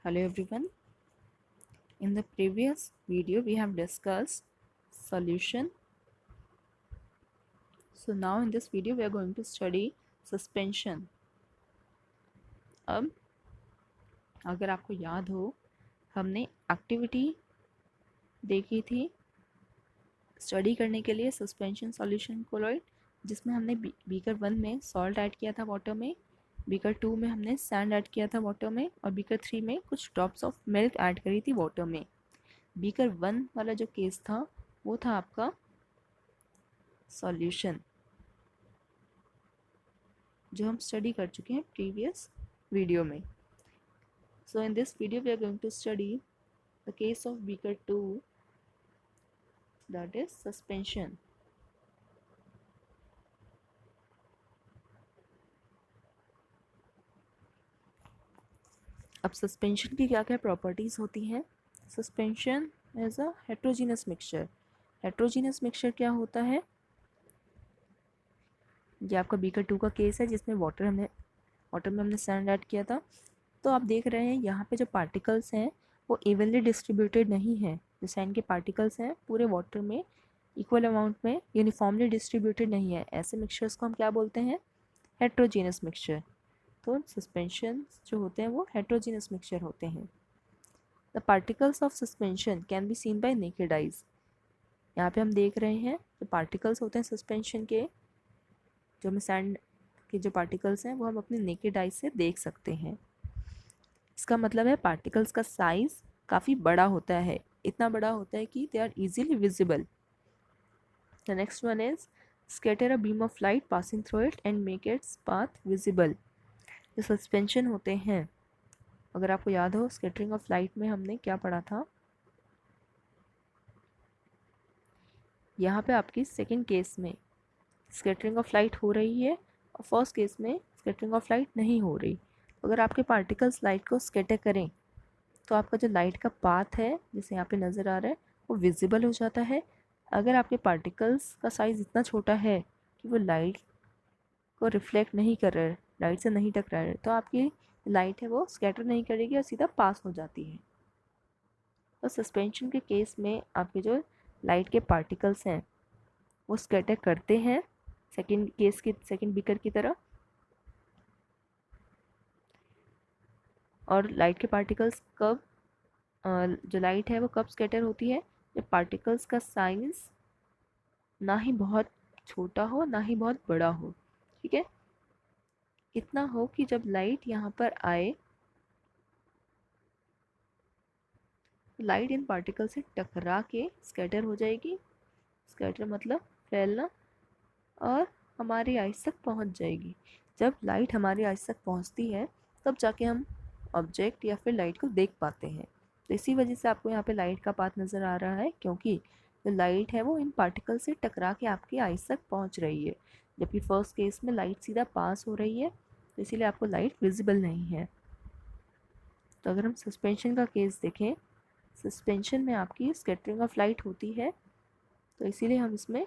Hello everyone. In the previous video we have discussed solution. So now in this video we are going to study suspension. अब अगर आपको याद हो हमने activity देखी थी स्टडी करने के लिए सस्पेंशन सॉल्यूशन कोलॉइड, जिसमें हमने बीकर 1 में सॉल्ट ऐड किया था वाटर में, बीकर 2 में हमने सैंड ऐड किया था वाटर में और बीकर 3 में कुछ ड्रॉप्स ऑफ मिल्क ऐड करी थी वाटर में। बीकर 1 वाला जो केस था वो था आपका सॉल्यूशन, जो हम स्टडी कर चुके हैं प्रीवियस वीडियो में। So in this video we are going to study the case of beaker 2, that is suspension. अब सस्पेंशन की क्या क्या प्रॉपर्टीज़ होती हैं। Suspension as a heterogeneous mixture. Heterogeneous mixture क्या होता है? ये आपका बीकर 2 का केस है जिसमें वाटर में हमने सैंड ऐड किया था। तो आप देख रहे हैं यहाँ पे जो पार्टिकल्स हैं वो इवनली डिस्ट्रीब्यूटेड नहीं है। जो सैंड के पार्टिकल्स हैं पूरे वाटर में इक्वल अमाउंट में यूनिफॉर्मली डिस्ट्रीब्यूटेड नहीं है। ऐसे मिक्सचर्स को हम क्या बोलते हैं? Heterogeneous mixture. तो सस्पेंशन जो होते हैं वो हेट्रोजीनस मिक्सचर होते हैं। The particles of suspension can be seen bye naked eyes. यहाँ पे हम देख रहे हैं जो पार्टिकल्स होते हैं सस्पेंशन के, जो हमें सैंड के जो पार्टिकल्स हैं वो हम अपने नेकेड आइज से देख सकते हैं। इसका मतलब है पार्टिकल्स का साइज काफ़ी बड़ा होता है, इतना बड़ा होता है कि they are easily visible. The next one is scatter a beam of light passing through it and make its path visible. जो सस्पेंशन होते हैं, अगर आपको याद हो स्कैटरिंग ऑफ लाइट में हमने क्या पढ़ा था, यहाँ पे आपकी सेकेंड केस में स्कैटरिंग ऑफ लाइट हो रही है और फर्स्ट केस में स्कैटरिंग ऑफ लाइट नहीं हो रही। अगर आपके पार्टिकल्स लाइट को स्कैटर करें तो आपका जो लाइट का पाथ है जिसे यहाँ पे नज़र आ रहा है वो विजिबल हो जाता है। अगर आपके पार्टिकल्स का साइज़ इतना छोटा है कि वो लाइट को रिफ्लेक्ट नहीं कर रहा है, लाइट से नहीं टकरा रहा है, तो आपकी लाइट है वो स्कैटर नहीं करेगी और सीधा पास हो जाती है। तो सस्पेंशन के केस में आपके जो लाइट के पार्टिकल्स हैं वो स्कैटर करते हैं सेकेंड बीकर की तरह, और लाइट के पार्टिकल्स कब जो लाइट है वो कब स्कैटर होती है? जब पार्टिकल्स का साइज ना ही बहुत छोटा हो ना ही बहुत बड़ा हो, ठीक है, इतना हो कि जब लाइट यहाँ पर आए तो लाइट इन पार्टिकल से टकरा के स्कैटर हो जाएगी। स्कैटर मतलब फैलना, और हमारी आइज तक पहुँच जाएगी। जब लाइट हमारी आइज तक पहुँचती है तब जाके हम ऑब्जेक्ट या फिर लाइट को देख पाते हैं। तो इसी वजह से आपको यहाँ पे लाइट का पाथ नज़र आ रहा है, क्योंकि जो लाइट है वो इन पार्टिकल से टकरा के आपकी आइज तक पहुँच रही है, जबकि फर्स्ट केस में लाइट सीधा पास हो रही है, तो इसीलिए आपको लाइट विजिबल नहीं है। तो अगर हम सस्पेंशन का केस देखें, सस्पेंशन में आपकी स्कैटरिंग ऑफ लाइट होती है, तो इसीलिए हम इसमें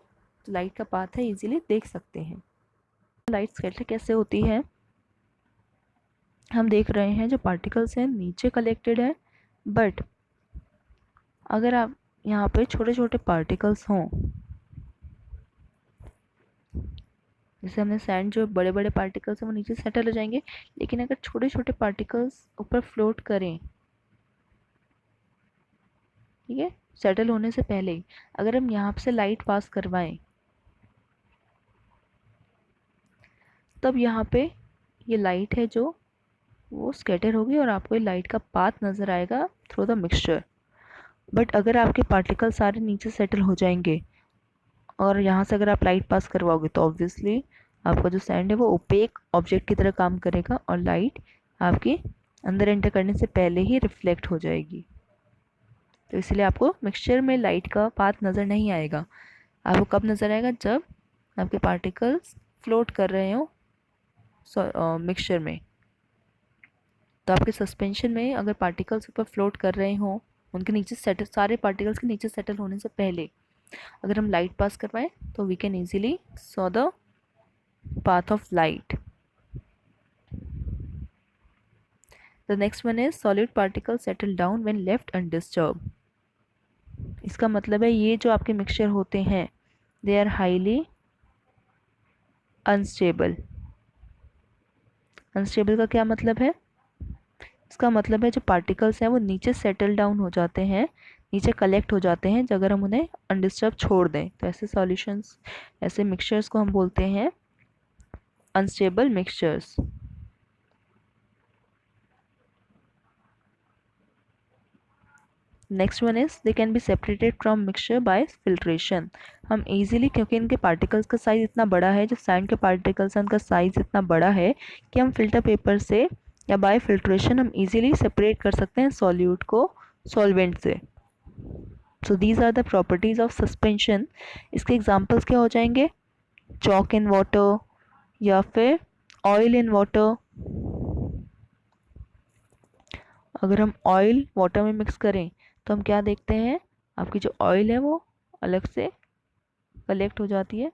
जो लाइट का पाथ है इजीली देख सकते हैं। लाइट स्कैटर कैसे होती है? हम देख रहे हैं जो पार्टिकल्स हैं नीचे कलेक्टेड है, बट अगर आप यहाँ पे छोटे छोटे पार्टिकल्स हों, जैसे हमने सैंड जो बड़े बड़े पार्टिकल्स हैं वो नीचे सेटल हो जाएंगे, लेकिन अगर छोटे छोटे पार्टिकल्स ऊपर फ्लोट करें, ठीक है, सेटल होने से पहले ही अगर हम यहाँ से लाइट पास करवाएं तब यहाँ पे ये लाइट है जो वो स्कैटर होगी और आपको ये लाइट का पाथ नज़र आएगा थ्रू द मिक्सचर। बट अगर आपके पार्टिकल सारे नीचे सेटल हो जाएंगे और यहाँ से अगर आप लाइट पास करवाओगे तो ऑब्वियसली आपका जो सैंड है वो ओपेक ऑब्जेक्ट की तरह काम करेगा और लाइट आपके अंदर एंटर करने से पहले ही रिफ्लेक्ट हो जाएगी। तो इसलिए आपको मिक्सचर में लाइट का पाथ नज़र नहीं आएगा। आपको कब नज़र आएगा? जब आपके पार्टिकल्स फ्लोट कर रहे हो मिक्सचर में। तो आपके सस्पेंशन में अगर पार्टिकल्स ऊपर फ्लोट कर रहे हों, उनके नीचे सेटल, सारे पार्टिकल्स के नीचे सेटल होने से पहले अगर हम लाइट पास करवाएं तो we can easily saw the path of light. The next one is solid particle settle down when left undisturbed. इसका मतलब है ये जो आपके मिक्सचर होते हैं they are highly unstable. Unstable का क्या मतलब है? इसका मतलब है जो पार्टिकल्स हैं वो नीचे सेटल डाउन हो जाते हैं, नीचे कलेक्ट हो जाते हैं अगर हम उन्हें अनडिस्टर्ब छोड़ दें। तो ऐसे सॉल्यूशंस, ऐसे मिक्सचर्स को हम बोलते हैं unstable mixtures. Next one is they can be separated from mixture by filtration. हम इजीली, क्योंकि इनके पार्टिकल्स का साइज इतना बड़ा है, जो सैंड के पार्टिकल्स हैं उनका साइज इतना बड़ा है कि हम फिल्टर पेपर से या बाय फिल्ट्रेशन हम इजीली सेपरेट कर सकते हैं सॉल्यूट को सॉल्वेंट से। So these are the properties of suspension. इसके एग्जांपल्स क्या हो जाएंगे? चॉक इन वाटर या फिर ऑयल इन वाटर। अगर हम ऑयल वाटर में मिक्स करें तो हम क्या देखते हैं, आपकी जो ऑयल है वो अलग से कलेक्ट हो जाती है